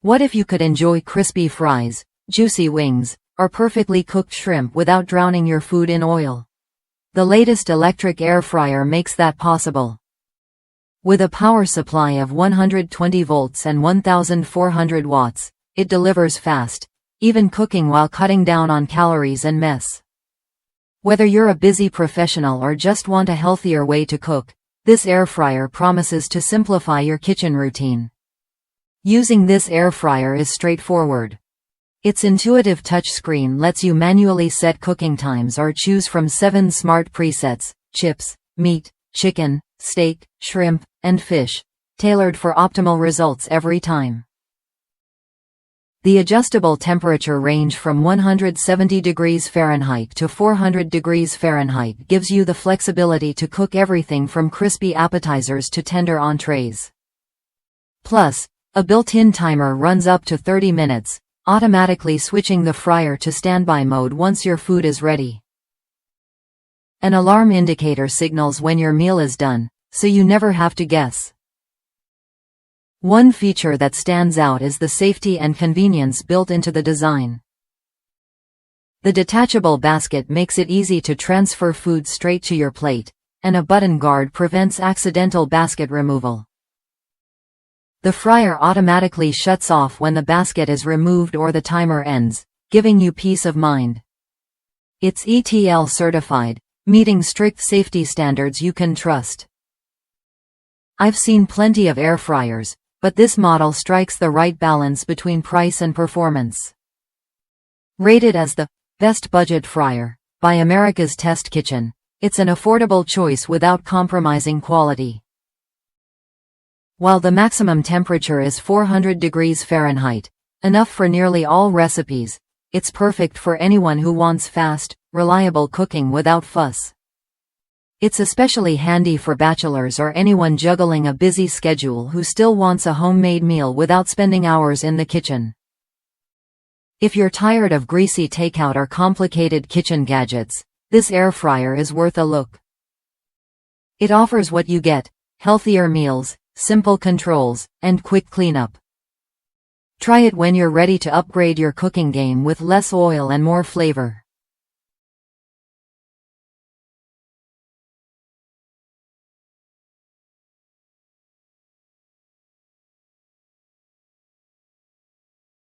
What if you could enjoy crispy fries, juicy wings, or perfectly cooked shrimp without drowning your food in oil? The latest electric air fryer makes that possible. With a power supply of 120 volts and 1400 watts, it delivers fast, even cooking while cutting down on calories and mess. Whether you're a busy professional or just want a healthier way to cook, this air fryer promises to simplify your kitchen routine. Using this air fryer is straightforward. Its intuitive touchscreen lets you manually set cooking times or choose from 7 smart presets: chips, meat, chicken, steak, shrimp, and fish, tailored for optimal results every time. The adjustable temperature range from 170 degrees Fahrenheit to 400 degrees Fahrenheit gives you the flexibility to cook everything from crispy appetizers to tender entrees. Plus, a built-in timer runs up to 30 minutes, automatically switching the fryer to standby mode once your food is ready. An alarm indicator signals when your meal is done, so you never have to guess. One feature that stands out is the safety and convenience built into the design. The detachable basket makes it easy to transfer food straight to your plate, and a button guard prevents accidental basket removal. The fryer automatically shuts off when the basket is removed or the timer ends, giving you peace of mind. It's ETL certified, meeting strict safety standards you can trust. I've seen plenty of air fryers, but this model strikes the right balance between price and performance. Rated as the best budget fryer by America's Test Kitchen, it's an affordable choice without compromising quality. While the maximum temperature is 400 degrees Fahrenheit, enough for nearly all recipes, it's perfect for anyone who wants fast, reliable cooking without fuss. It's especially handy for bachelors or anyone juggling a busy schedule who still wants a homemade meal without spending hours in the kitchen. If you're tired of greasy takeout or complicated kitchen gadgets, this air fryer is worth a look. It offers what you get: healthier meals, simple controls, and quick cleanup. Try it when you're ready to upgrade your cooking game with less oil and more flavor.